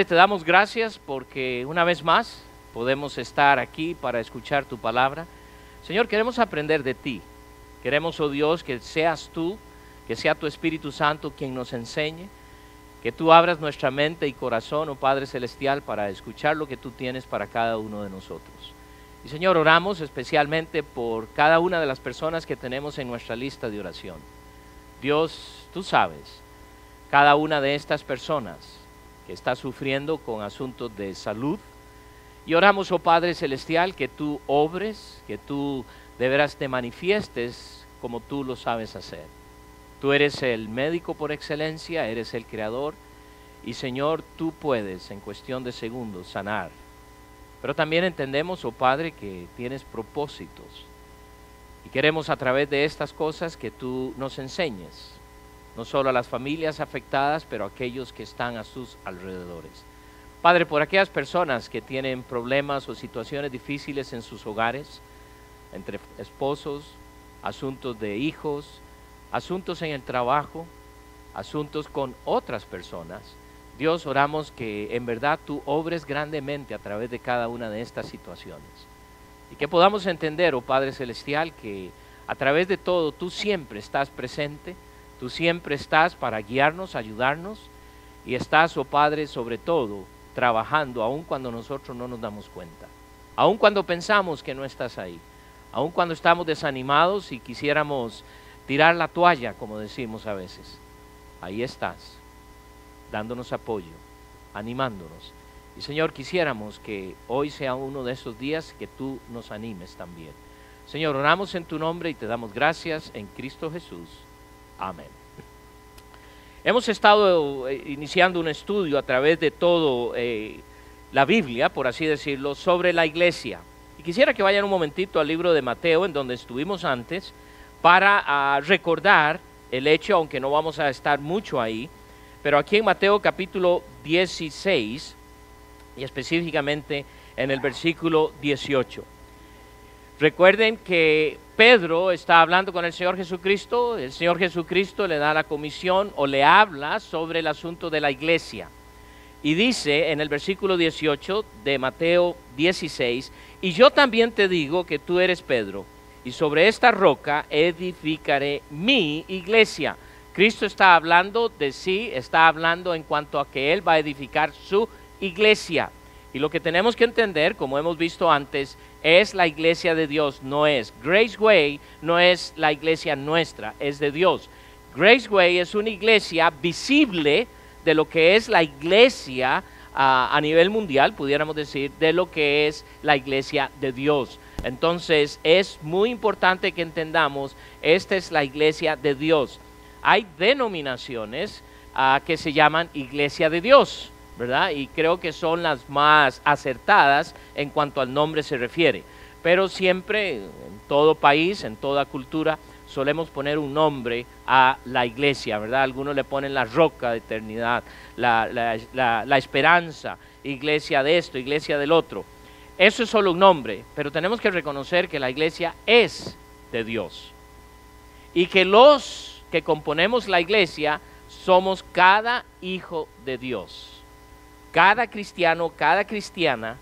Te damos gracias porque una vez más podemos estar aquí para escuchar tu palabra. Señor, queremos aprender de ti. Queremos, oh Dios, que seas tú, que sea tu Espíritu Santo quien nos enseñe, que tú abras nuestra mente y corazón, oh Padre Celestial, para escuchar lo que tú tienes para cada uno de nosotros. Y Señor, oramos especialmente por cada una de las personas que tenemos en nuestra lista de oración. Dios, tú sabes, cada una de estas personas que está sufriendo con asuntos de salud. Y oramos, oh Padre Celestial, que tú obres, que tú de veras te manifiestes como tú lo sabes hacer. Tú eres el médico por excelencia, eres el creador, y Señor, tú puedes en cuestión de segundos sanar. Pero también entendemos, oh Padre, que tienes propósitos, y queremos a través de estas cosas que tú nos enseñes, no solo a las familias afectadas, pero a aquellos que están a sus alrededores. Padre, por aquellas personas que tienen problemas o situaciones difíciles en sus hogares, entre esposos, asuntos de hijos, asuntos en el trabajo, asuntos con otras personas, Dios, oramos que en verdad tú obres grandemente a través de cada una de estas situaciones. Y que podamos entender, oh Padre Celestial, que a través de todo tú siempre estás presente, tú siempre estás para guiarnos, ayudarnos, y estás, oh Padre, sobre todo, trabajando, aun cuando nosotros no nos damos cuenta, aun cuando pensamos que no estás ahí, aun cuando estamos desanimados y quisiéramos tirar la toalla, como decimos a veces. Ahí estás, dándonos apoyo, animándonos. Y Señor, quisiéramos que hoy sea uno de esos días que tú nos animes también. Señor, oramos en tu nombre y te damos gracias en Cristo Jesús. Amén. Hemos estado iniciando un estudio a través de todo la Biblia, por así decirlo, sobre la iglesia. Y quisiera que vayan un momentito al libro de Mateo, en donde estuvimos antes, para recordar el hecho, aunque no vamos a estar mucho ahí, pero aquí en Mateo capítulo 16, y específicamente en el versículo 18. Recuerden que Pedro está hablando con el Señor Jesucristo le da la comisión o le habla sobre el asunto de la iglesia. Y dice en el versículo 18 de Mateo 16, y yo también te digo que tú eres Pedro, y sobre esta roca edificaré mi iglesia. Cristo está hablando de sí, está hablando en cuanto a que Él va a edificar su iglesia. Y lo que tenemos que entender, como hemos visto antes, es la iglesia de Dios, no es Grace Way, no es la iglesia nuestra, es de Dios. Grace Way es una iglesia visible de lo que es la iglesia a nivel mundial, pudiéramos decir, de lo que es la iglesia de Dios. Entonces es muy importante que entendamos, esta es la iglesia de Dios. Hay denominaciones que se llaman iglesia de Dios, ¿verdad? Y creo que son las más acertadas en cuanto al nombre se refiere. Pero siempre, en todo país, en toda cultura, solemos poner un nombre a la iglesia, ¿verdad? Algunos le ponen la roca de eternidad, la esperanza, iglesia de esto, iglesia del otro. Eso es solo un nombre, pero tenemos que reconocer que la iglesia es de Dios. Y que los que componemos la iglesia somos cada hijo de Dios. Cada cristiano, cada cristiana,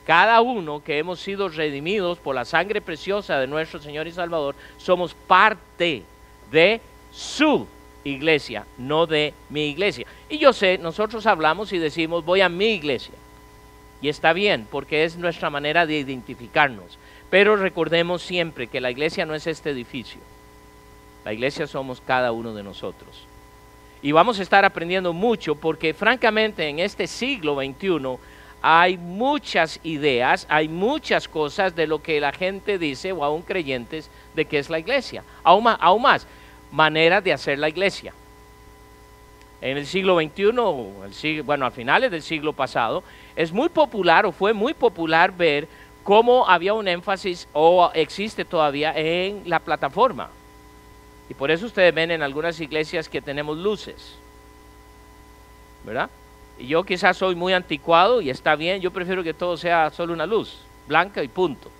cada uno que hemos sido redimidos por la sangre preciosa de nuestro Señor y Salvador, somos parte de su iglesia, no de mi iglesia. Y yo sé, nosotros hablamos y decimos, voy a mi iglesia. Y está bien, porque es nuestra manera de identificarnos. Pero recordemos siempre que la iglesia no es este edificio. La iglesia somos cada uno de nosotros. Y vamos a estar aprendiendo mucho porque francamente en este siglo XXI hay muchas ideas, hay muchas cosas de lo que la gente dice o aún creyentes de que es la iglesia. Aún más, maneras de hacer la iglesia. En el siglo XXI, a finales del siglo pasado, es muy popular o fue muy popular ver cómo había un énfasis o existe todavía en la plataforma. Y por eso ustedes ven en algunas iglesias que tenemos luces, ¿verdad? Y yo quizás soy muy anticuado y está bien, yo prefiero que todo sea solo una luz, blanca y punto.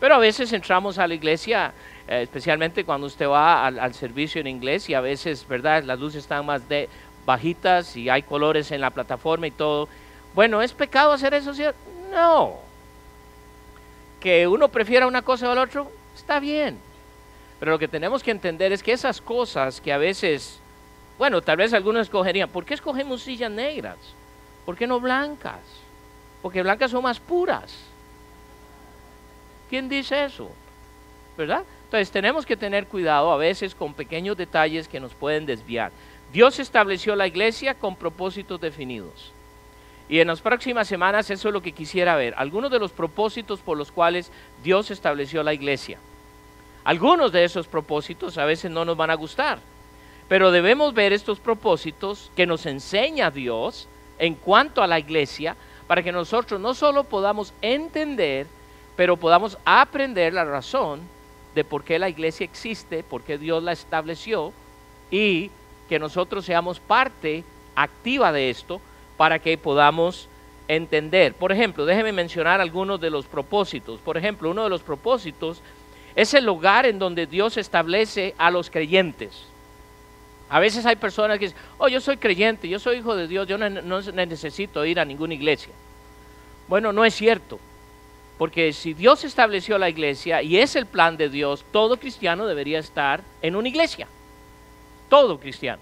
Pero a veces entramos a la iglesia, especialmente cuando usted va al servicio en inglés y a veces, ¿verdad? Las luces están más bajitas y hay colores en la plataforma y todo. Bueno, ¿es pecado hacer eso? ¿Sí? No. Que uno prefiera una cosa o la otra, está bien. Pero lo que tenemos que entender es que esas cosas que a veces, bueno, tal vez algunos escogerían, ¿por qué escogemos sillas negras? ¿Por qué no blancas? Porque blancas son más puras. ¿Quién dice eso? ¿Verdad? Entonces tenemos que tener cuidado a veces con pequeños detalles que nos pueden desviar. Dios estableció la iglesia con propósitos definidos. Y en las próximas semanas eso es lo que quisiera ver. Algunos de los propósitos por los cuales Dios estableció la iglesia. Algunos de esos propósitos a veces no nos van a gustar. Pero debemos ver estos propósitos que nos enseña Dios en cuanto a la iglesia, para que nosotros no solo podamos entender, pero podamos aprender la razón de por qué la iglesia existe, por qué Dios la estableció, y que nosotros seamos parte activa de esto para que podamos entender. Por ejemplo, déjeme mencionar algunos de los propósitos. Por ejemplo, uno de los propósitos es el lugar en donde Dios establece a los creyentes. A veces hay personas que dicen, oh, yo soy creyente, yo soy hijo de Dios, yo no necesito ir a ninguna iglesia. Bueno, no es cierto, porque si Dios estableció la iglesia y es el plan de Dios, todo cristiano debería estar en una iglesia, todo cristiano.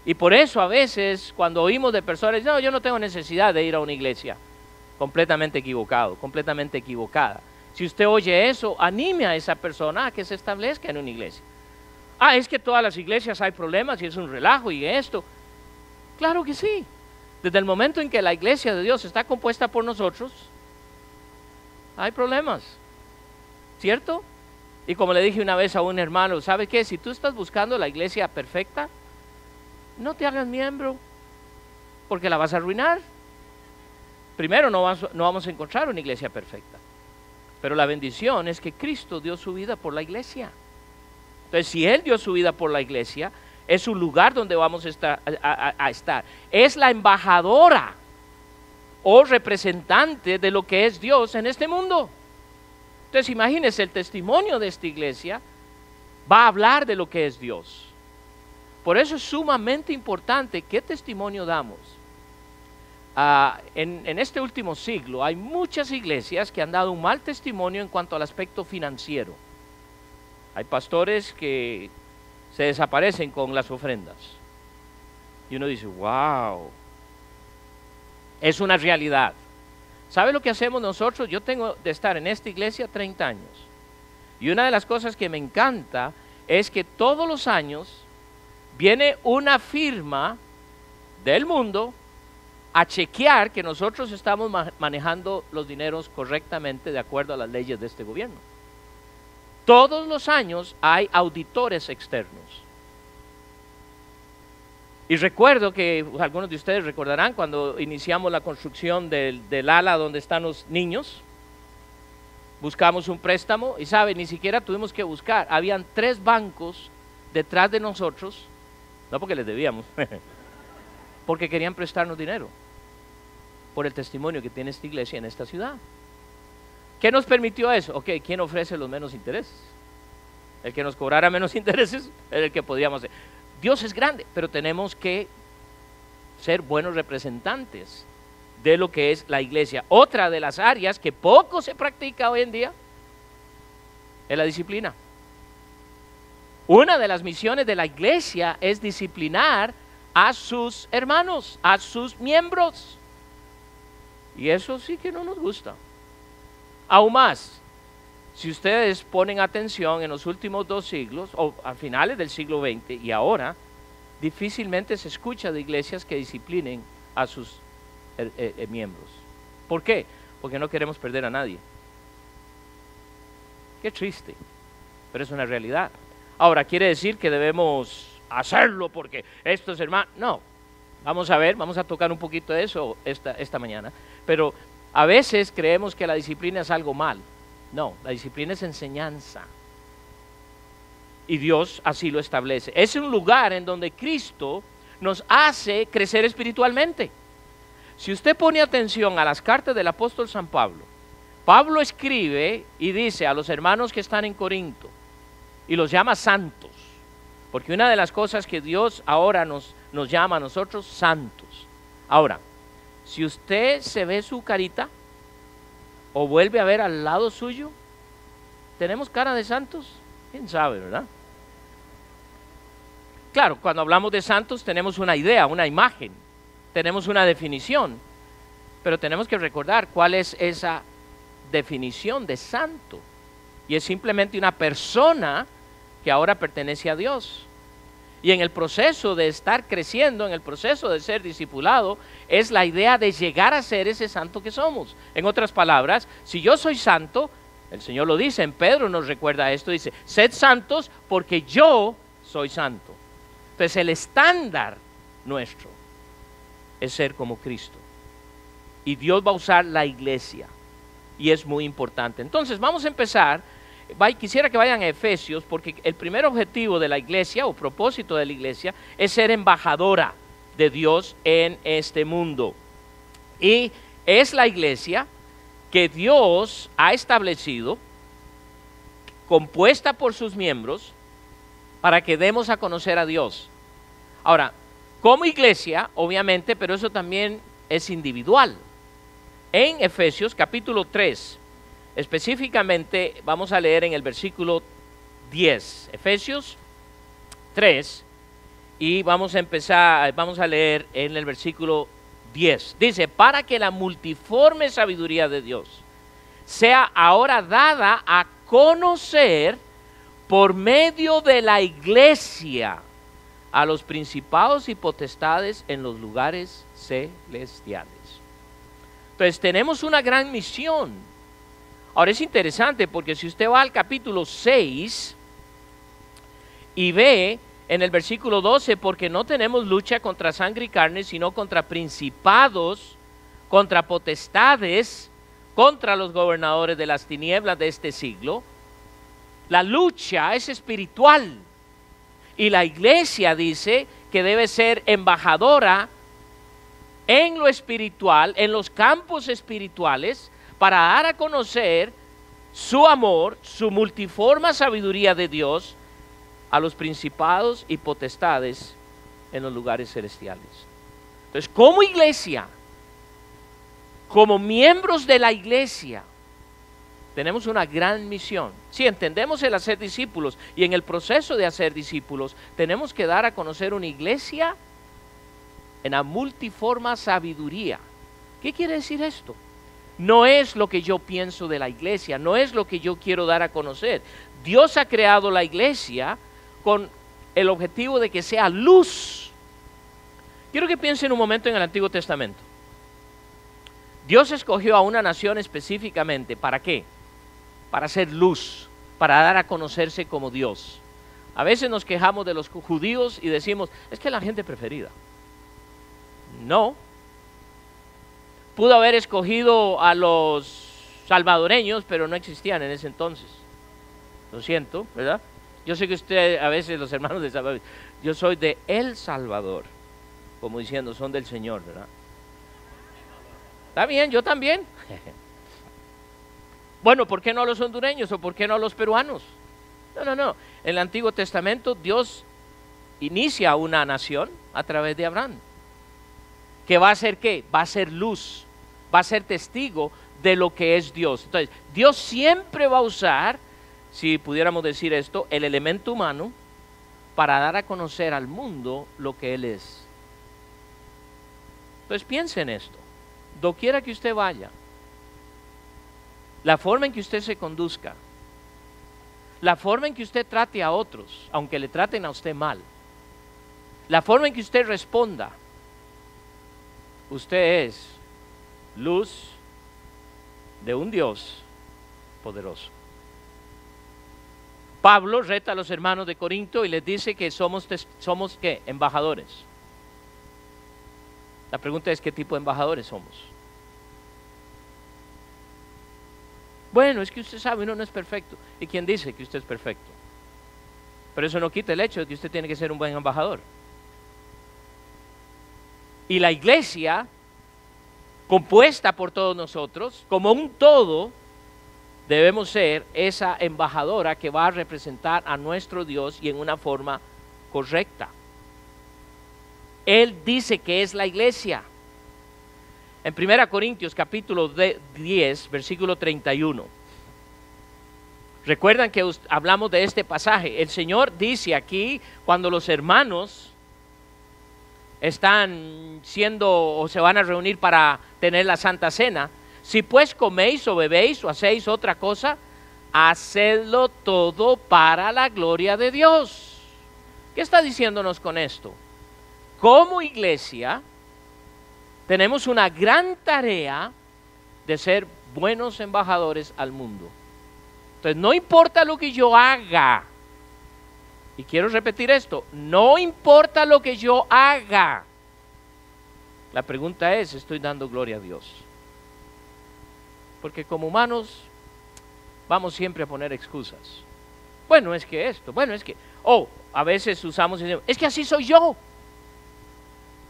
Y por eso a veces cuando oímos de personas, no, yo no tengo necesidad de ir a una iglesia, completamente equivocado, completamente equivocada. Si usted oye eso, anime a esa persona a que se establezca en una iglesia. Ah, es que todas las iglesias hay problemas y es un relajo y esto. Claro que sí. Desde el momento en que la iglesia de Dios está compuesta por nosotros, hay problemas, ¿cierto? Y como le dije una vez a un hermano, ¿sabe qué? Si tú estás buscando la iglesia perfecta, no te hagas miembro, porque la vas a arruinar. Primero, no vamos a encontrar una iglesia perfecta. Pero la bendición es que Cristo dio su vida por la iglesia. Entonces, si Él dio su vida por la iglesia, es un lugar donde vamos a estar. Es la embajadora o representante de lo que es Dios en este mundo. Entonces, imagínense, el testimonio de esta iglesia va a hablar de lo que es Dios. Por eso es sumamente importante qué testimonio damos. En este último siglo hay muchas iglesias que han dado un mal testimonio en cuanto al aspecto financiero. Hay pastores que se desaparecen con las ofrendas. Y uno dice, wow, es una realidad. ¿Sabe lo que hacemos nosotros? Yo tengo de estar en esta iglesia 30 años. Y una de las cosas que me encanta es que todos los años viene una firma del mundo a chequear que nosotros estamos manejando los dineros correctamente de acuerdo a las leyes de este gobierno. Todos los años hay auditores externos. Y recuerdo que algunos de ustedes recordarán cuando iniciamos la construcción del ala donde están los niños, buscamos un préstamo y sabe, ni siquiera tuvimos que buscar, habían 3 bancos detrás de nosotros, no porque les debíamos, porque querían prestarnos dinero, por el testimonio que tiene esta iglesia en esta ciudad. ¿Qué nos permitió eso? Ok, ¿quién ofrece los menos intereses? El que nos cobrara menos intereses era el que podíamos hacer. Dios es grande, pero tenemos que ser buenos representantes de lo que es la iglesia. Otra de las áreas que poco se practica hoy en día es la disciplina. Una de las misiones de la iglesia es disciplinar a sus hermanos, a sus miembros. Y eso sí que no nos gusta. Aún más, si ustedes ponen atención en los últimos 2 siglos, o a finales del siglo XX y ahora, difícilmente se escucha de iglesias que disciplinen a sus miembros. ¿Por qué? Porque no queremos perder a nadie. Qué triste, pero es una realidad. Ahora, ¿quiere decir que debemos hacerlo porque estos hermanos? No, vamos a ver, vamos a tocar un poquito de eso esta mañana, pero a veces creemos que la disciplina es algo mal. No, la disciplina es enseñanza. Y Dios así lo establece. Es un lugar en donde Cristo nos hace crecer espiritualmente. Si usted pone atención a las cartas del apóstol San Pablo, Pablo escribe y dice a los hermanos que están en Corinto, y los llama santos, porque una de las cosas que Dios ahora nos llama a nosotros, santos. Ahora, si usted se ve su carita o vuelve a ver al lado suyo, ¿tenemos cara de santos? ¿Quién sabe, verdad? Claro, cuando hablamos de santos tenemos una idea, una imagen, tenemos una definición, pero tenemos que recordar cuál es esa definición de santo. Y es simplemente una persona que ahora pertenece a Dios. Y en el proceso de estar creciendo, en el proceso de ser discipulado, es la idea de llegar a ser ese santo que somos. En otras palabras, si yo soy santo, el Señor lo dice, en Pedro nos recuerda esto, dice, sed santos porque yo soy santo. Entonces el estándar nuestro es ser como Cristo. Y Dios va a usar la iglesia. Y es muy importante. Entonces vamos a empezar. Quisiera que vayan a Efesios, porque el primer objetivo de la iglesia o propósito de la iglesia es ser embajadora de Dios en este mundo. Y es la iglesia que Dios ha establecido, compuesta por sus miembros, para que demos a conocer a Dios. Ahora, como iglesia, obviamente, pero eso también es individual. En Efesios capítulo 3, específicamente vamos a leer en el versículo 10, Efesios 3, y vamos a leer en el versículo 10. Dice, para que la multiforme sabiduría de Dios sea ahora dada a conocer por medio de la iglesia a los principados y potestades en los lugares celestiales. Entonces tenemos una gran misión. Ahora es interesante porque si usted va al capítulo 6 y ve en el versículo 12, porque no tenemos lucha contra sangre y carne, sino contra principados, contra potestades, contra los gobernadores de las tinieblas de este siglo. La lucha es espiritual y la iglesia dice que debe ser embajadora en lo espiritual, en los campos espirituales, para dar a conocer su amor, su multiforme sabiduría de Dios a los principados y potestades en los lugares celestiales. Entonces, como iglesia, como miembros de la iglesia, tenemos una gran misión. Si entendemos el hacer discípulos y en el proceso de hacer discípulos, tenemos que dar a conocer una iglesia en la multiforme sabiduría. ¿Qué quiere decir esto? No es lo que yo pienso de la iglesia, no es lo que yo quiero dar a conocer. Dios ha creado la iglesia con el objetivo de que sea luz. Quiero que piensen un momento en el Antiguo Testamento. Dios escogió a una nación específicamente, ¿para qué? Para ser luz, para dar a conocerse como Dios. A veces nos quejamos de los judíos y decimos, es que es la gente preferida. No. Pudo haber escogido a los salvadoreños, pero no existían en ese entonces. Lo siento, ¿verdad? Yo sé que usted, a veces los hermanos de Salvador, yo soy de El Salvador, como diciendo, son del Señor, ¿verdad? Está bien, yo también. Bueno, ¿por qué no los hondureños o por qué no los peruanos? No. En el Antiguo Testamento Dios inicia una nación a través de Abraham. ¿Que va a ser qué? Va a ser luz, va a ser testigo de lo que es Dios. Entonces, Dios siempre va a usar, si pudiéramos decir esto, el elemento humano para dar a conocer al mundo lo que Él es. Entonces, piense en esto. Doquiera que usted vaya, la forma en que usted se conduzca, la forma en que usted trate a otros, aunque le traten a usted mal, la forma en que usted responda, usted es luz de un Dios poderoso. Pablo reta a los hermanos de Corinto y les dice que somos ¿qué? Embajadores. La pregunta es, ¿qué tipo de embajadores somos? Bueno, es que usted sabe, uno no es perfecto. ¿Y quién dice que usted es perfecto? Pero eso no quita el hecho de que usted tiene que ser un buen embajador. Y la iglesia, compuesta por todos nosotros, como un todo, debemos ser esa embajadora que va a representar a nuestro Dios y en una forma correcta. Él dice que es la iglesia. En 1 Corintios capítulo 10, versículo 31. Recuerdan que hablamos de este pasaje. El Señor dice aquí, cuando los hermanos están siendo o se van a reunir para tener la Santa Cena, si pues coméis o bebéis o hacéis otra cosa, hacedlo todo para la gloria de Dios. ¿Qué está diciéndonos con esto? Como iglesia, tenemos una gran tarea de ser buenos embajadores al mundo. Entonces, no importa lo que yo haga, y quiero repetir esto, no importa lo que yo haga. La pregunta es, ¿estoy dando gloria a Dios? Porque como humanos vamos siempre a poner excusas. Bueno, es que esto, bueno, es que, a veces usamos y decimos, es que así soy yo.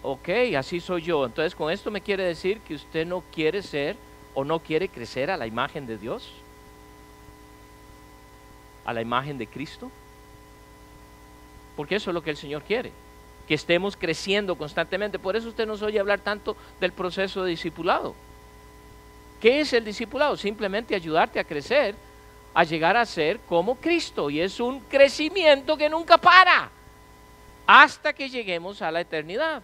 Ok, así soy yo. Entonces, ¿con esto me quiere decir que usted no quiere ser o no quiere crecer a la imagen de Dios? ¿A la imagen de Cristo? Porque eso es lo que el Señor quiere, que estemos creciendo constantemente. Por eso usted nos oye hablar tanto del proceso de discipulado. ¿Qué es el discipulado? Simplemente ayudarte a crecer, a llegar a ser como Cristo. Y es un crecimiento que nunca para, hasta que lleguemos a la eternidad.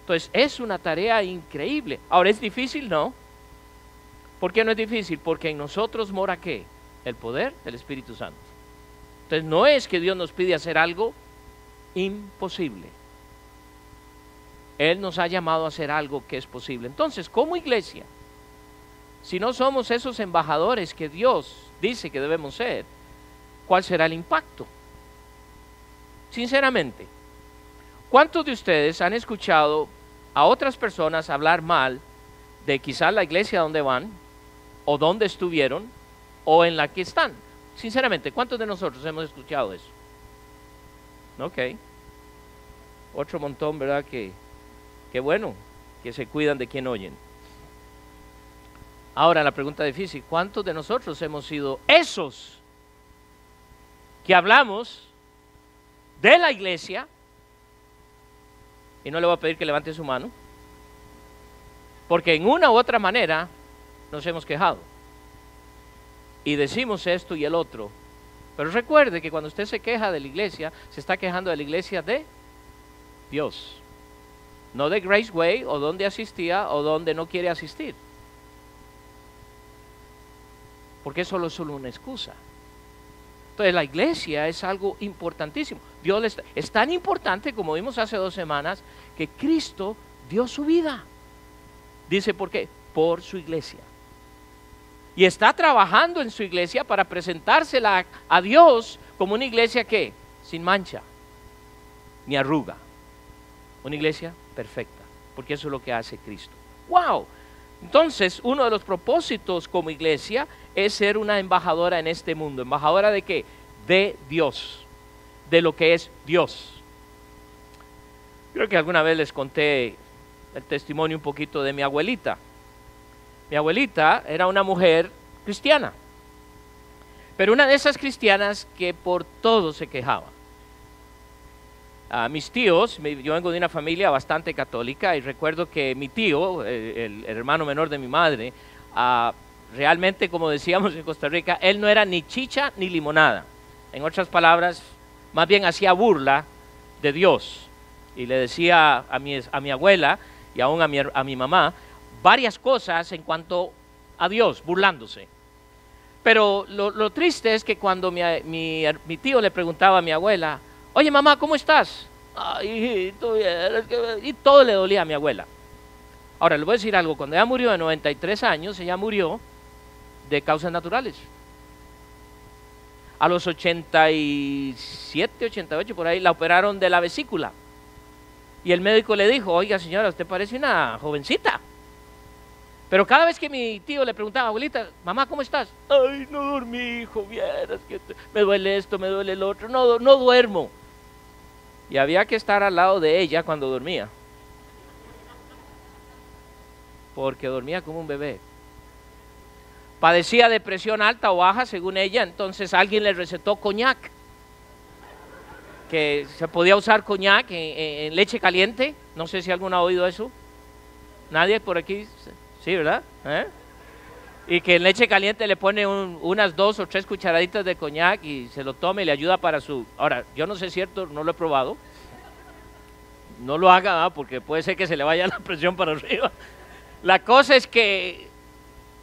Entonces es una tarea increíble. Ahora, ¿es difícil? No. ¿Por qué no es difícil? Porque en nosotros mora ¿qué? El poder del Espíritu Santo. Entonces no es que Dios nos pide hacer algo imposible. Él nos ha llamado a hacer algo que es posible. Entonces, como iglesia, si no somos esos embajadores que Dios dice que debemos ser, ¿cuál será el impacto? Sinceramente, ¿cuántos de ustedes han escuchado a otras personas hablar mal de quizás la iglesia donde van, o donde estuvieron, o en la que están? Sinceramente, ¿cuántos de nosotros hemos escuchado eso? Ok. Otro montón, ¿verdad? Que bueno, que se cuidan de quien oyen. Ahora la pregunta difícil, ¿cuántos de nosotros hemos sido esos que hablamos de la iglesia? Y no le voy a pedir que levante su mano, porque en una u otra manera nos hemos quejado y decimos esto y el otro. Pero recuerde que cuando usted se queja de la iglesia, se está quejando de la iglesia de Dios, no de Grace Way, o donde asistía o donde no quiere asistir, porque eso es solo una excusa. Entonces la iglesia es algo importantísimo. Dios es tan importante, como vimos hace 2 semanas, que Cristo dio su vida. Dice, ¿por qué? Por su iglesia. Y está trabajando en su iglesia para presentársela a Dios como una iglesia que sin mancha ni arruga, una iglesia perfecta, porque eso es lo que hace Cristo. ¡Wow! Entonces, uno de los propósitos como iglesia es ser una embajadora en este mundo. ¿Embajadora de qué? De Dios, de lo que es Dios. Creo que alguna vez les conté el testimonio un poquito de mi abuelita. Mi abuelita era una mujer cristiana, pero una de esas cristianas que por todo se quejaba. Mis tíos, yo vengo de una familia bastante católica, y recuerdo que mi tío, el hermano menor de mi madre, realmente, como decíamos en Costa Rica, él no era ni chicha ni limonada. En otras palabras, más bien hacía burla de Dios, y le decía a mi abuela y aún a mi mamá varias cosas en cuanto a Dios, burlándose. Pero lo triste es que cuando mi tío le preguntaba a mi abuela, oye mamá, ¿cómo estás? Ay, hijito, y todo le dolía a mi abuela. Ahora, le voy a decir algo, cuando ella murió de 93 años, ella murió de causas naturales. A los 87, 88, por ahí, la operaron de la vesícula. Y el médico le dijo, oiga señora, usted parece una jovencita. Pero cada vez que mi tío le preguntaba, abuelita, mamá, ¿cómo estás? Ay, no dormí, hijo, vieras que me duele esto, me duele el otro, no duermo. Y había que estar al lado de ella cuando dormía, porque dormía como un bebé. Padecía de presión alta o baja, según ella, entonces alguien le recetó coñac. que se podía usar coñac en leche caliente. No sé si alguno ha oído eso. ¿Nadie por aquí? Sí, ¿verdad? Y que en leche caliente le pone unas 2 o 3 cucharaditas de coñac y se lo tome y le ayuda para su... Ahora, yo no sé si es cierto, no lo he probado. No lo haga, ¿verdad? Porque puede ser que se le vaya la presión para arriba. La cosa es que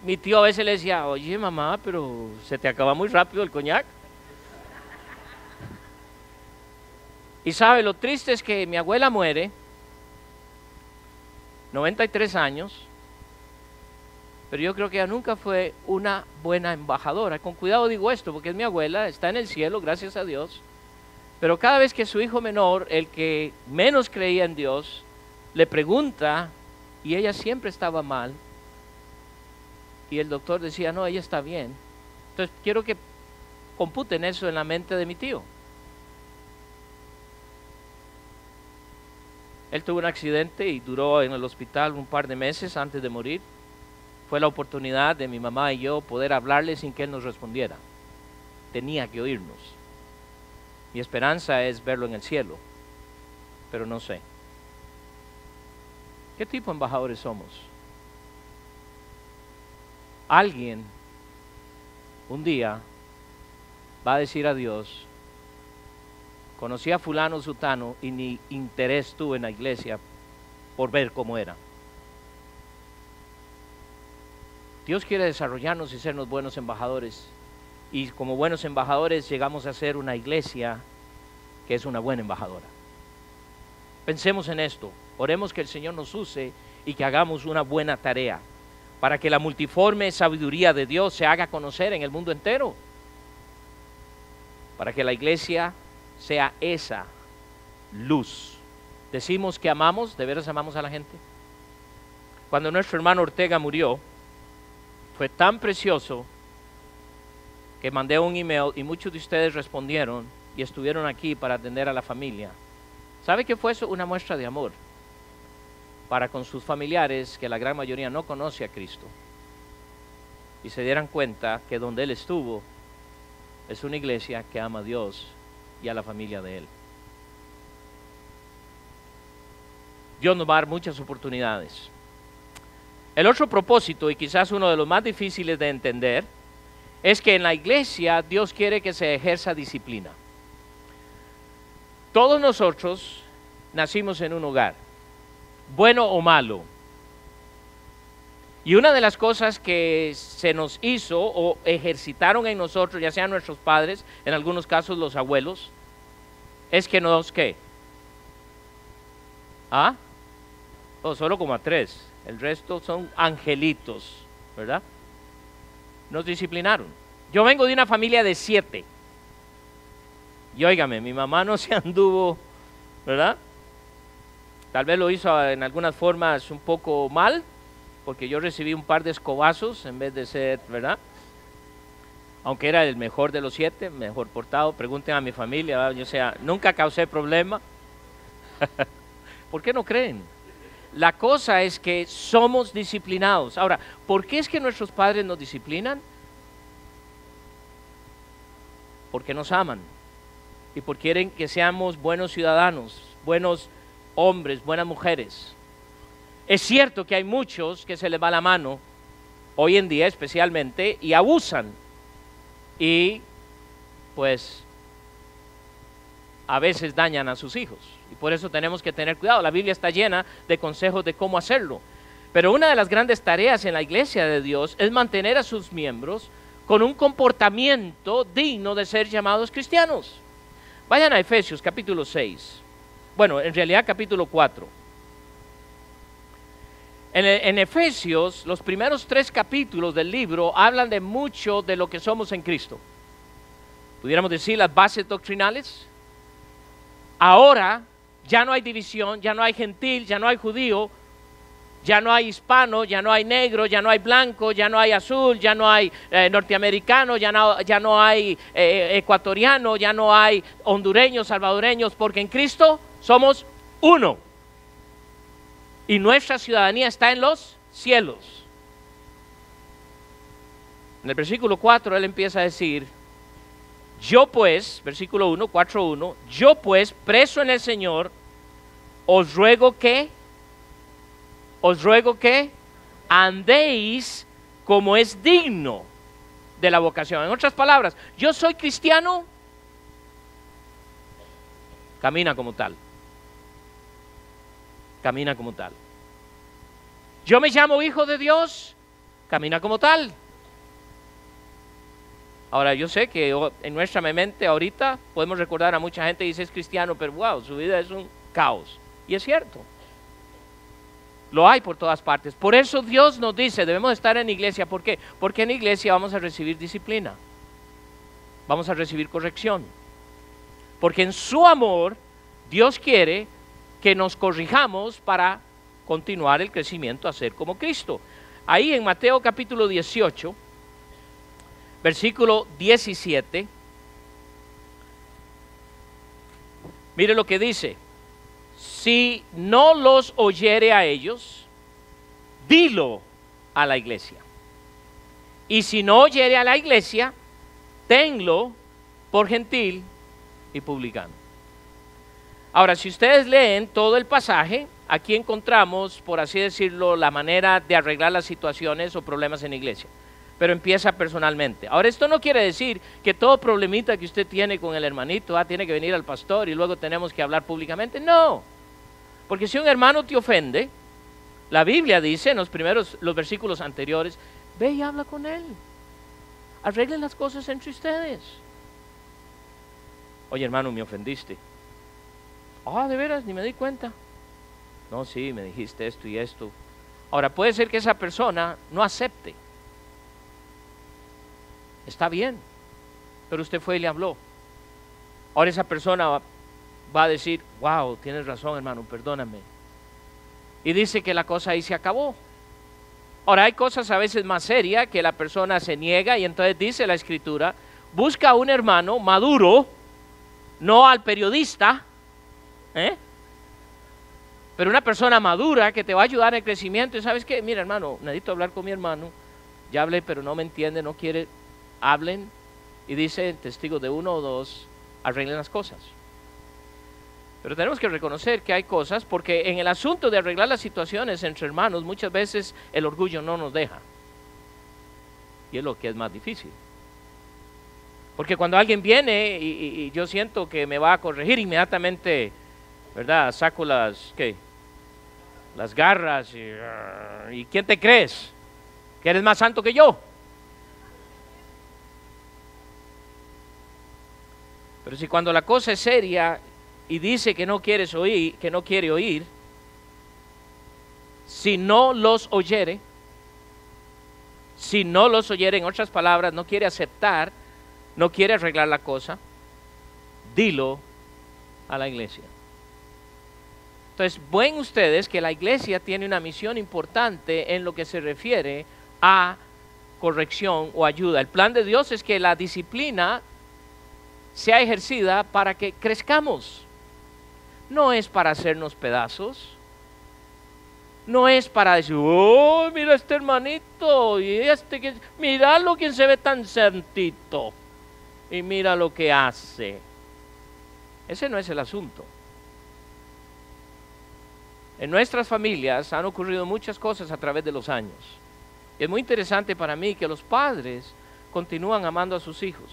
mi tío a veces le decía, oye mamá, pero se te acaba muy rápido el coñac. Y sabe, lo triste es que mi abuela muere, 93 años, pero yo creo que ella nunca fue una buena embajadora. Con cuidado digo esto, porque es mi abuela, está en el cielo, gracias a Dios. Pero cada vez que su hijo menor, el que menos creía en Dios, le pregunta, y ella siempre estaba mal, y el doctor decía, no, ella está bien. Entonces quiero que computen eso en la mente de mi tío. Él tuvo un accidente y duró en el hospital un par de meses antes de morir. Fue la oportunidad de mi mamá y yo poder hablarle sin que él nos respondiera. Tenía que oírnos. Mi esperanza es verlo en el cielo, pero no sé. ¿Qué tipo de embajadores somos? Alguien un día va a decir a Dios, conocí a fulano sutano y ni interés tuve en la iglesia por ver cómo era. Dios quiere desarrollarnos y sernos buenos embajadores. Y como buenos embajadores llegamos a ser una iglesia que es una buena embajadora. Pensemos en esto. Oremos que el Señor nos use y que hagamos una buena tarea para que la multiforme sabiduría de Dios se haga conocer en el mundo entero. Para que la iglesia sea esa luz. Decimos que amamos, ¿de veras amamos a la gente? Cuando nuestro hermano Ortega murió, fue tan precioso que mandé un email y muchos de ustedes respondieron y estuvieron aquí para atender a la familia. ¿Sabe qué fue eso? Una muestra de amor para con sus familiares, que la gran mayoría no conoce a Cristo, y se dieran cuenta que donde Él estuvo es una iglesia que ama a Dios y a la familia de Él. Dios nos va a dar muchas oportunidades. El otro propósito, y quizás uno de los más difíciles de entender, es que en la iglesia Dios quiere que se ejerza disciplina. Todos nosotros nacimos en un hogar, bueno o malo. Y una de las cosas que se nos hizo o ejercitaron en nosotros, ya sean nuestros padres, en algunos casos los abuelos, es que nos, ¿qué? ¿Ah? Oh, solo como a 3. El resto son angelitos, ¿verdad? Nos disciplinaron. Yo vengo de una familia de 7. Y óigame, mi mamá no se anduvo, ¿verdad? Tal vez lo hizo en algunas formas un poco mal, porque yo recibí un par de escobazos en vez de ser, ¿verdad? Aunque era el mejor de los 7, mejor portado. Pregunten a mi familia, ¿verdad? O sea, nunca causé problema. ¿Por qué no creen? La cosa es que somos disciplinados. Ahora, ¿por qué es que nuestros padres nos disciplinan? Porque nos aman y porque quieren que seamos buenos ciudadanos, buenos hombres, buenas mujeres. Es cierto que hay muchos que se les va la mano, hoy en día especialmente, y abusan. Y pues a veces dañan a sus hijos. Y por eso tenemos que tener cuidado. La Biblia está llena de consejos de cómo hacerlo. Pero una de las grandes tareas en la iglesia de Dios es mantener a sus miembros con un comportamiento digno de ser llamados cristianos. Vayan a Efesios capítulo 6. Bueno, en realidad capítulo 4. En Efesios, los primeros 3 capítulos del libro hablan de mucho de lo que somos en Cristo. Pudiéramos decir las bases doctrinales. Ahora ya no hay división, ya no hay gentil, ya no hay judío, ya no hay hispano, ya no hay negro, ya no hay blanco, ya no hay azul, ya no hay norteamericano, ya no hay ecuatoriano, ya no hay hondureños, salvadoreños, porque en Cristo somos uno. Y nuestra ciudadanía está en los cielos. En el versículo 4 él empieza a decir, Yo pues, versículo 1, 4:1, yo pues, preso en el Señor, os ruego que andéis como es digno de la vocación. En otras palabras, yo soy cristiano, camina como tal. Camina como tal. Yo me llamo hijo de Dios, camina como tal. Ahora, yo sé que en nuestra mente ahorita podemos recordar a mucha gente que dice es cristiano, pero wow, su vida es un caos. Y es cierto. Lo hay por todas partes. Por eso Dios nos dice, debemos estar en iglesia. ¿Por qué? Porque en iglesia vamos a recibir disciplina. Vamos a recibir corrección. Porque en su amor, Dios quiere que nos corrijamos para continuar el crecimiento a ser como Cristo. Ahí en Mateo capítulo 18, versículo 17, mire lo que dice. Si no los oyere a ellos, dilo a la iglesia. Y si no oyere a la iglesia, tenlo por gentil y publicano. Ahora, si ustedes leen todo el pasaje, aquí encontramos, por así decirlo, la manera de arreglar las situaciones o problemas en la iglesia. Pero empieza personalmente. Ahora, esto no quiere decir que todo problemita que usted tiene con el hermanito, tiene que venir al pastor y luego tenemos que hablar públicamente. No. Porque si un hermano te ofende, la Biblia dice en los versículos anteriores, ve y habla con él. Arreglen las cosas entre ustedes. Oye, hermano, me ofendiste. De veras, ni me di cuenta. No, sí, me dijiste esto y esto. Ahora, puede ser que esa persona no acepte. Está bien, pero usted fue y le habló. Ahora esa persona va a decir, wow, tienes razón, hermano, perdóname. Y dice que la cosa ahí se acabó. Ahora, hay cosas a veces más serias que la persona se niega y entonces dice la Escritura, busca a un hermano maduro, no al periodista, pero una persona madura que te va a ayudar en el crecimiento. Y sabes qué, mira, hermano, necesito hablar con mi hermano, ya hablé pero no me entiende, no quiere, hablen, y dice, testigo de 1 o 2, arreglen las cosas. Pero tenemos que reconocer que hay cosas, porque en el asunto de arreglar las situaciones entre hermanos, muchas veces el orgullo no nos deja. Y es lo que es más difícil. Porque cuando alguien viene y yo siento que me va a corregir, inmediatamente, ¿verdad? Saco las garras y ¿quién te crees? ¿Que eres más santo que yo? Pero si cuando la cosa es seria y dice que no quieres oír, que no quiere oír, si no los oyere, en otras palabras, no quiere aceptar, no quiere arreglar la cosa, dilo a la iglesia. Entonces, ven ustedes que la iglesia tiene una misión importante en lo que se refiere a corrección o ayuda. El plan de Dios es que la disciplina sea ejercida para que crezcamos. No es para hacernos pedazos. No es para decir, oh, mira este hermanito, y míralo quien se ve tan santito, y mira lo que hace. Ese no es el asunto. En nuestras familias han ocurrido muchas cosas a través de los años. Y es muy interesante para mí que los padres continúan amando a sus hijos.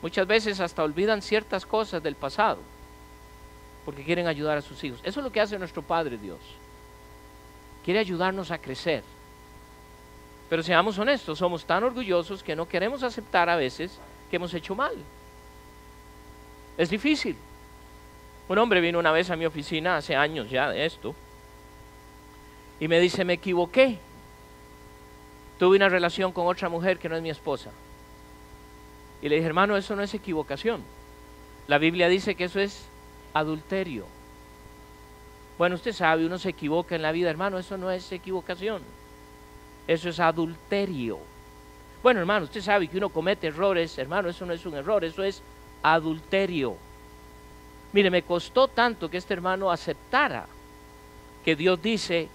Muchas veces hasta olvidan ciertas cosas del pasado, porque quieren ayudar a sus hijos. Eso es lo que hace nuestro Padre Dios. Quiere ayudarnos a crecer. Pero seamos honestos, somos tan orgullosos que no queremos aceptar a veces que hemos hecho mal. Es difícil. Un hombre vino una vez a mi oficina, hace años ya de esto, y me dice, me equivoqué. Tuve una relación con otra mujer que no es mi esposa. Y le dije, hermano, eso no es equivocación. La Biblia dice que eso es adulterio. Bueno, usted sabe, uno se equivoca en la vida, hermano, eso no es equivocación. Eso es adulterio. Bueno, hermano, usted sabe que uno comete errores, hermano, eso no es un error, eso es adulterio. Mire, me costó tanto que este hermano aceptara que Dios dice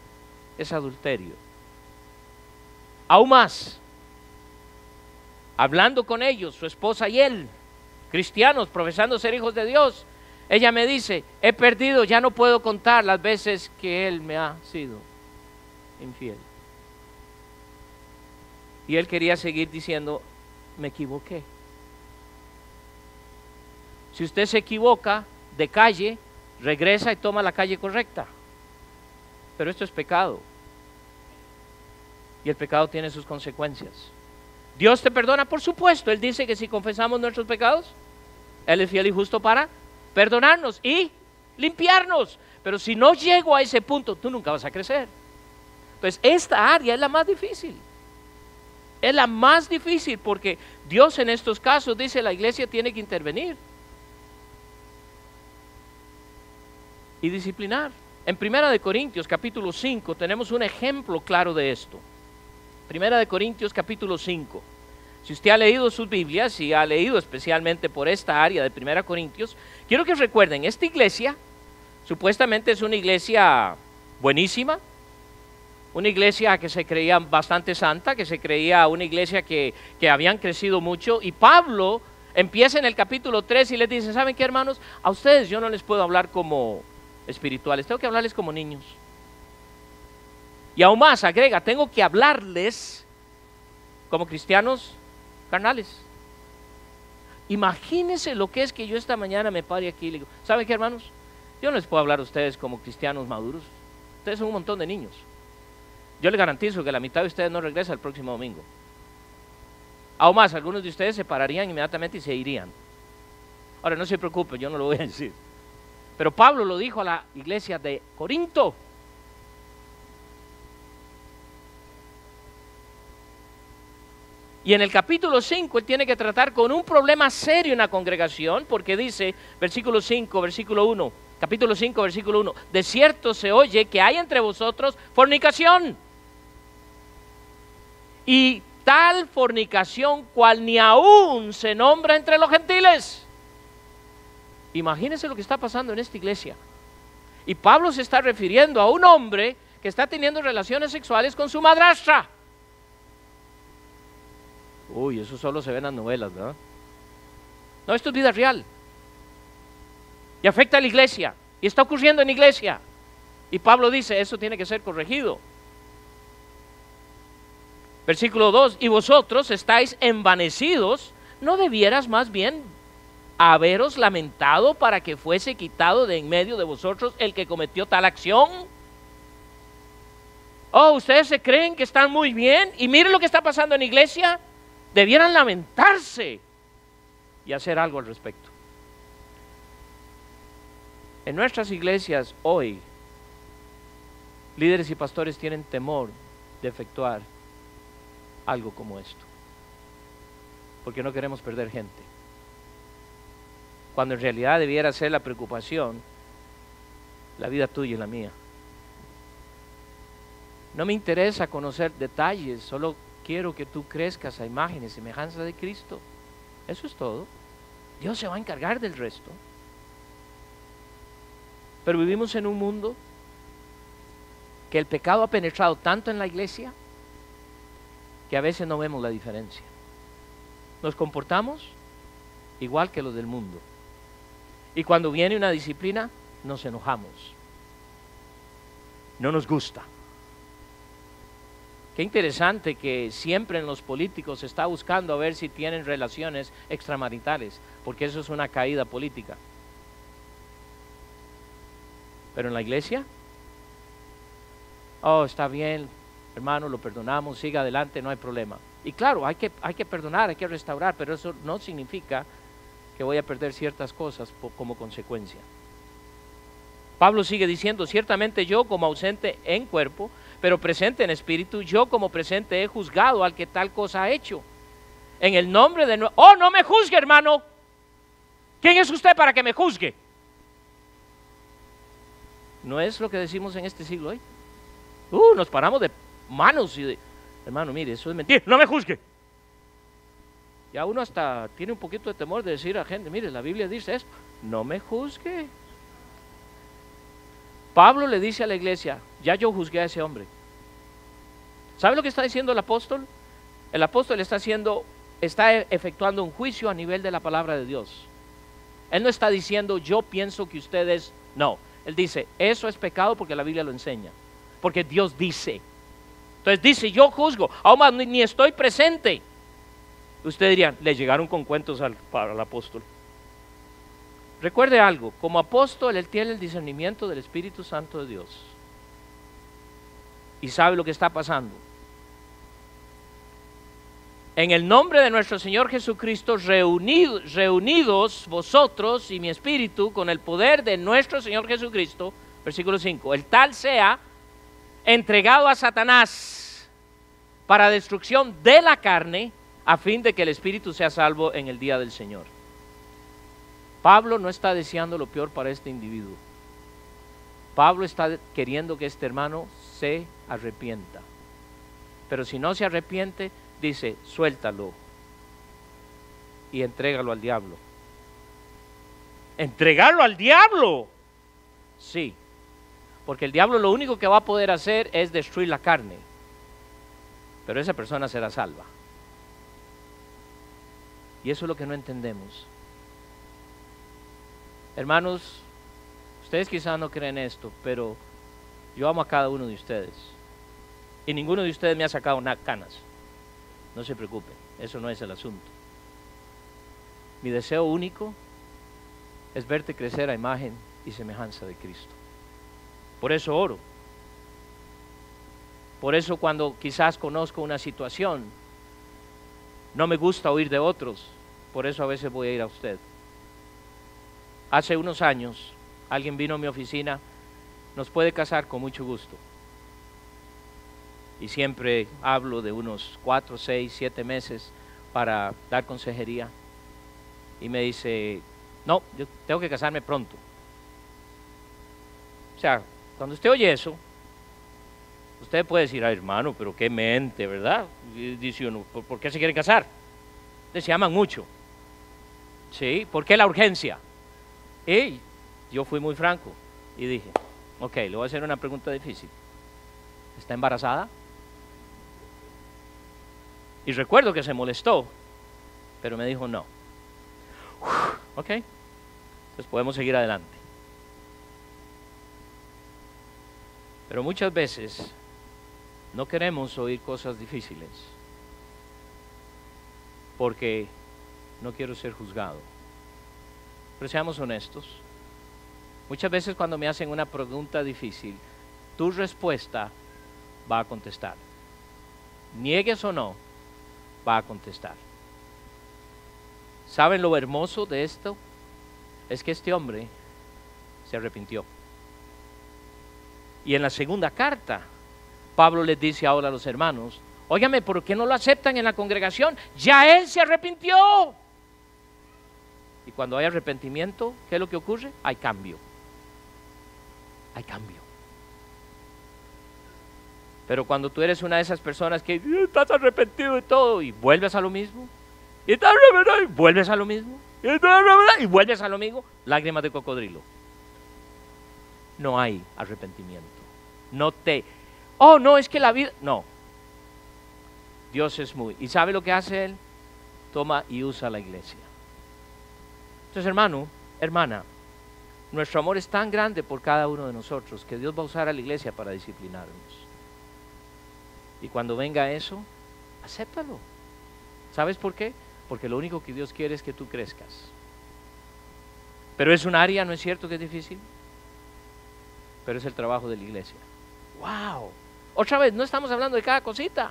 es adulterio. Aún más, hablando con ellos, su esposa y él, cristianos, profesando ser hijos de Dios, ella me dice, he perdido, ya no puedo contar las veces que él me ha sido infiel. Y él quería seguir diciendo, me equivoqué. Si usted se equivoca de calle, regresa y toma la calle correcta. Pero esto es pecado. Y el pecado tiene sus consecuencias. ¿Dios te perdona? Por supuesto. Él dice que si confesamos nuestros pecados, Él es fiel y justo para perdonarnos y limpiarnos. Pero si no llego a ese punto, tú nunca vas a crecer. Entonces, esta área es la más difícil. Es la más difícil porque Dios en estos casos dice la iglesia tiene que intervenir y disciplinar. En 1 Corintios capítulo 5 tenemos un ejemplo claro de esto. 1 Corintios capítulo 5. Si usted ha leído sus Biblias y ha leído especialmente por esta área de 1 Corintios, quiero que recuerden, esta iglesia supuestamente es una iglesia buenísima, una iglesia que se creía bastante santa, que se creía una iglesia que habían crecido mucho, y Pablo empieza en el capítulo 3 y les dice, ¿saben qué, hermanos? A ustedes yo no les puedo hablar como espirituales, tengo que hablarles como niños. Y aún más, agrega, tengo que hablarles como cristianos carnales. Imagínense lo que es que yo esta mañana me pare aquí y le digo, ¿saben qué, hermanos? Yo no les puedo hablar a ustedes como cristianos maduros, ustedes son un montón de niños. Yo les garantizo que la mitad de ustedes no regresa el próximo domingo. Aún más, algunos de ustedes se pararían inmediatamente y se irían. Ahora, no se preocupen, yo no lo voy a decir. Pero Pablo lo dijo a la iglesia de Corinto. Y en el capítulo 5 él tiene que tratar con un problema serio en la congregación, porque dice, versículo 5, versículo 1, capítulo 5, versículo 1, de cierto se oye que hay entre vosotros fornicación. Y tal fornicación cual ni aún se nombra entre los gentiles. Imagínense lo que está pasando en esta iglesia. Y Pablo se está refiriendo a un hombre que está teniendo relaciones sexuales con su madrastra. Uy, eso solo se ve en las novelas, ¿verdad? No, esto es vida real. Y afecta a la iglesia. Y está ocurriendo en la iglesia. Y Pablo dice, eso tiene que ser corregido. Versículo 2, y vosotros estáis envanecidos, ¿no debieras más bien haberos lamentado para que fuese quitado de en medio de vosotros el que cometió tal acción? Oh, ustedes se creen que están muy bien y miren lo que está pasando en la iglesia. Debieran lamentarse y hacer algo al respecto. En nuestras iglesias hoy, líderes y pastores tienen temor de efectuar algo como esto, porque no queremos perder gente, cuando en realidad debiera ser la preocupación la vida tuya y la mía. No me interesa conocer detalles, solo quiero que tú crezcas a imagen y semejanza de Cristo. Eso es todo. Dios se va a encargar del resto. Pero vivimos en un mundo que el pecado ha penetrado tanto en la iglesia que a veces no vemos la diferencia. Nos comportamos igual que los del mundo. Y cuando viene una disciplina, nos enojamos. No nos gusta. Qué interesante que siempre en los políticos se está buscando a ver si tienen relaciones extramaritales, porque eso es una caída política. Pero en la iglesia, oh, está bien, hermano, lo perdonamos, siga adelante, no hay problema. Y claro, hay que perdonar, hay que restaurar, pero eso no significa que voy a perder ciertas cosas como consecuencia. Pablo sigue diciendo, ciertamente yo como ausente en cuerpo, pero presente en espíritu, yo como presente he juzgado al que tal cosa ha hecho. En el nombre de... ¡Oh, no me juzgue, hermano! ¿Quién es usted para que me juzgue? ¿No es lo que decimos en este siglo hoy? Nos paramos de manos y de... Hermano, mire, eso es mentira, no me juzgue. Ya uno hasta tiene un poquito de temor de decir a gente, mire, la Biblia dice esto, no me juzgue. Pablo le dice a la iglesia, ya yo juzgué a ese hombre. ¿Sabe lo que está diciendo el apóstol? El apóstol está haciendo está efectuando un juicio a nivel de la palabra de Dios. Él no está diciendo, yo pienso que ustedes, no. Él dice, eso es pecado porque la Biblia lo enseña. Porque Dios dice. Entonces dice, yo juzgo, aún más ni estoy presente. Ustedes dirían, le llegaron con cuentos para el apóstol. Recuerde algo, como apóstol él tiene el discernimiento del Espíritu Santo de Dios. Y sabe lo que está pasando. En el nombre de nuestro Señor Jesucristo, reunidos vosotros y mi espíritu con el poder de nuestro Señor Jesucristo, versículo 5, el tal sea entregado a Satanás para destrucción de la carne, a fin de que el espíritu sea salvo en el día del Señor. Pablo no está deseando lo peor para este individuo. Pablo está queriendo que este hermano se arrepienta. Pero si no se arrepiente, dice, suéltalo y entrégalo al diablo. ¿Entregarlo al diablo? Sí, porque el diablo lo único que va a poder hacer es destruir la carne, pero esa persona será salva. Y eso es lo que no entendemos. Hermanos, ustedes quizás no creen esto, pero yo amo a cada uno de ustedes. Y ninguno de ustedes me ha sacado canas. No se preocupen, eso no es el asunto. Mi deseo único es verte crecer a imagen y semejanza de Cristo. Por eso oro. Por eso cuando quizás conozco una situación, no me gusta oír de otros. Por eso a veces voy a ir a usted. Hace unos años, alguien vino a mi oficina, nos puede casar con mucho gusto. Y siempre hablo de unos 4, 6, 7 meses para dar consejería. Y me dice, no, yo tengo que casarme pronto. O sea, cuando usted oye eso, usted puede decir, ay hermano, pero qué mente, ¿verdad? Y dice uno, ¿por qué se quieren casar? Se aman mucho. Sí, ¿por qué la urgencia? Y yo fui muy franco y dije, ok, le voy a hacer una pregunta difícil. ¿Está embarazada? Y recuerdo que se molestó, pero me dijo no. Ok, entonces podemos seguir adelante. Pero muchas veces no queremos oír cosas difíciles porque no quiero ser juzgado. Pero seamos honestos. Muchas veces cuando me hacen una pregunta difícil, tu respuesta va a contestar. Niegues o no, va a contestar. ¿Saben lo hermoso de esto? Es que este hombre se arrepintió. Y en la segunda carta, Pablo les dice ahora a los hermanos, óigame, ¿por qué no lo aceptan en la congregación? Ya él se arrepintió. Y cuando hay arrepentimiento, ¿qué es lo que ocurre? Hay cambio. Hay cambio. Pero cuando tú eres una de esas personas que estás arrepentido y todo, y vuelves a lo mismo, y estás arrepentido y vuelves a lo mismo, y vuelves a lo mismo, lágrimas de cocodrilo. No hay arrepentimiento. Oh, no, es que la vida, no. Dios es muy, ¿y sabe lo que hace Él? Toma y usa la iglesia. Entonces, hermano, hermana, nuestro amor es tan grande por cada uno de nosotros que Dios va a usar a la iglesia para disciplinarnos. Y cuando venga eso, acéptalo. ¿Sabes por qué? Porque lo único que Dios quiere es que tú crezcas. Pero es un área, ¿no es cierto que es difícil? Pero es el trabajo de la iglesia. ¡Wow! Otra vez, no estamos hablando de cada cosita.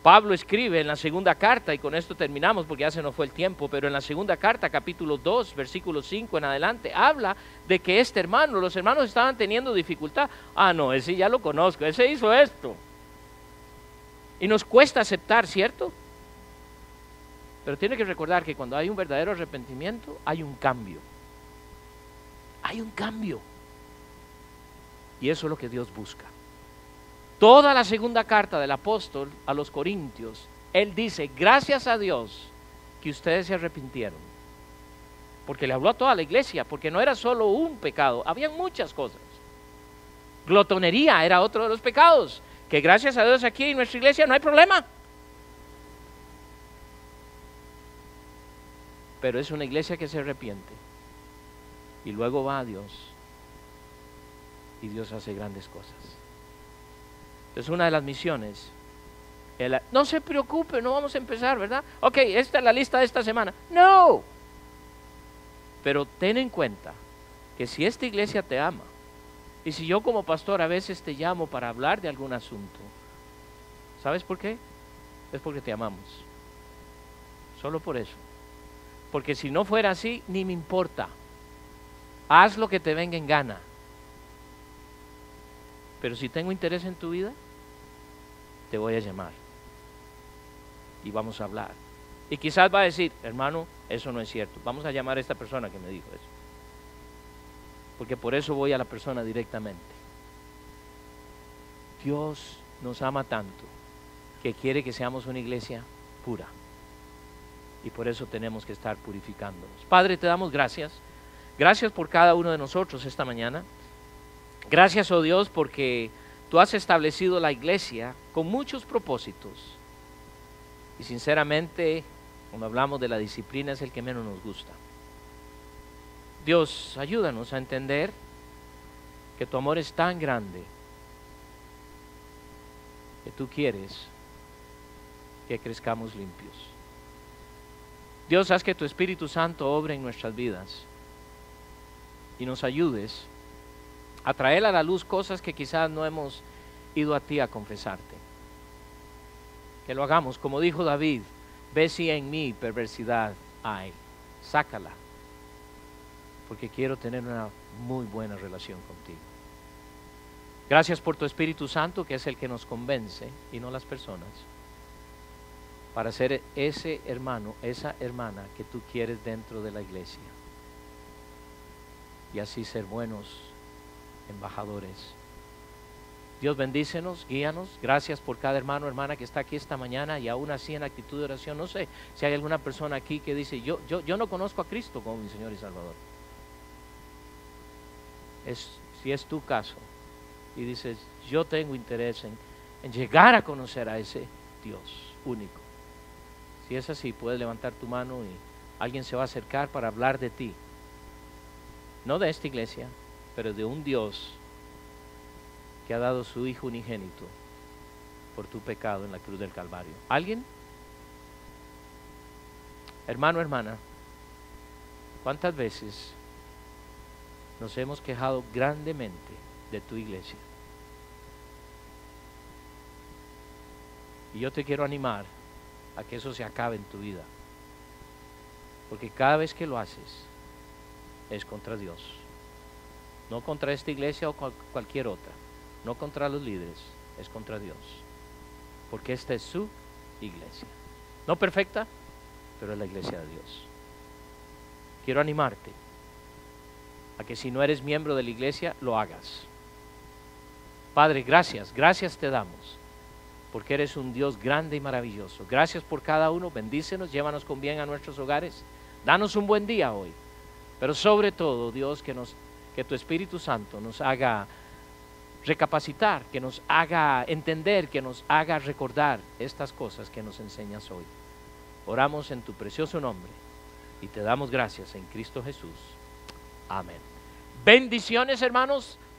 Pablo escribe en la segunda carta, y con esto terminamos porque ya se nos fue el tiempo, pero en la segunda carta, capítulo 2, versículo 5 en adelante, habla de que este hermano, los hermanos estaban teniendo dificultad. Ah, no, ese ya lo conozco, ese hizo esto. Y nos cuesta aceptar, ¿cierto? Pero tiene que recordar que cuando hay un verdadero arrepentimiento, hay un cambio. Hay un cambio. Y eso es lo que Dios busca. Toda la segunda carta del apóstol a los Corintios, él dice, gracias a Dios que ustedes se arrepintieron. Porque le habló a toda la iglesia, porque no era solo un pecado, habían muchas cosas. Glotonería era otro de los pecados, que gracias a Dios aquí en nuestra iglesia no hay problema. pero es una iglesia que se arrepiente y luego va a Dios y Dios hace grandes cosas. Entonces una de las misiones, no se preocupe, no vamos a empezar, ¿verdad? Ok, esta es la lista de esta semana. No, pero ten en cuenta que si esta iglesia te ama, y si yo como pastor a veces te llamo para hablar de algún asunto, ¿sabes por qué? Es porque te amamos. Solo por eso. Porque si no fuera así, ni me importa. Haz lo que te venga en gana. Pero si tengo interés en tu vida, te voy a llamar. Y vamos a hablar. Y quizás va a decir, hermano, eso no es cierto. Vamos a llamar a esta persona que me dijo eso. Porque por eso voy a la persona directamente. Dios nos ama tanto que quiere que seamos una iglesia pura. Y por eso tenemos que estar purificándonos. Padre, te damos gracias. Gracias por cada uno de nosotros esta mañana. Gracias, oh Dios, porque tú has establecido la iglesia con muchos propósitos. Y sinceramente, cuando hablamos de la disciplina es el que menos nos gusta. Dios, ayúdanos a entender que tu amor es tan grande que tú quieres que crezcamos limpios. Dios, haz que tu Espíritu Santo obre en nuestras vidas y nos ayudes a traer a la luz cosas que quizás no hemos ido a ti a confesarte. Que lo hagamos, como dijo David, ve si en mí perversidad hay, sácala, porque quiero tener una muy buena relación contigo. Gracias por tu Espíritu Santo, que es el que nos convence y no las personas, para ser ese hermano, esa hermana que tú quieres dentro de la iglesia y así ser buenos embajadores. Dios, bendícenos, guíanos. Gracias por cada hermano o hermana que está aquí esta mañana y aún así en actitud de oración. No sé si hay alguna persona aquí que dice, yo no conozco a Cristo como mi Señor y Salvador. Si es tu caso y dices, yo tengo interés en llegar a conocer a ese Dios único. Si es así, puedes levantar tu mano y alguien se va a acercar para hablar de ti. No de esta iglesia, pero de un Dios que ha dado su Hijo unigénito por tu pecado en la cruz del Calvario. ¿Alguien? Hermano, hermana, ¿cuántas veces nos hemos quejado grandemente de tu iglesia? Y yo te quiero animar a que eso se acabe en tu vida, porque cada vez que lo haces es contra Dios, no contra esta iglesia o cualquier otra, no contra los líderes, es contra Dios, porque esta es su iglesia, no perfecta, pero es la iglesia de Dios. Quiero animarte a que si no eres miembro de la iglesia, lo hagas. Padre, gracias te damos, porque eres un Dios grande y maravilloso. Gracias por cada uno, bendícenos, llévanos con bien a nuestros hogares, danos un buen día hoy, pero sobre todo, Dios, que tu Espíritu Santo nos haga recapacitar, que nos haga entender, que nos haga recordar estas cosas que nos enseñas hoy. Oramos en tu precioso nombre y te damos gracias en Cristo Jesús. Amén. Bendiciones, hermanos.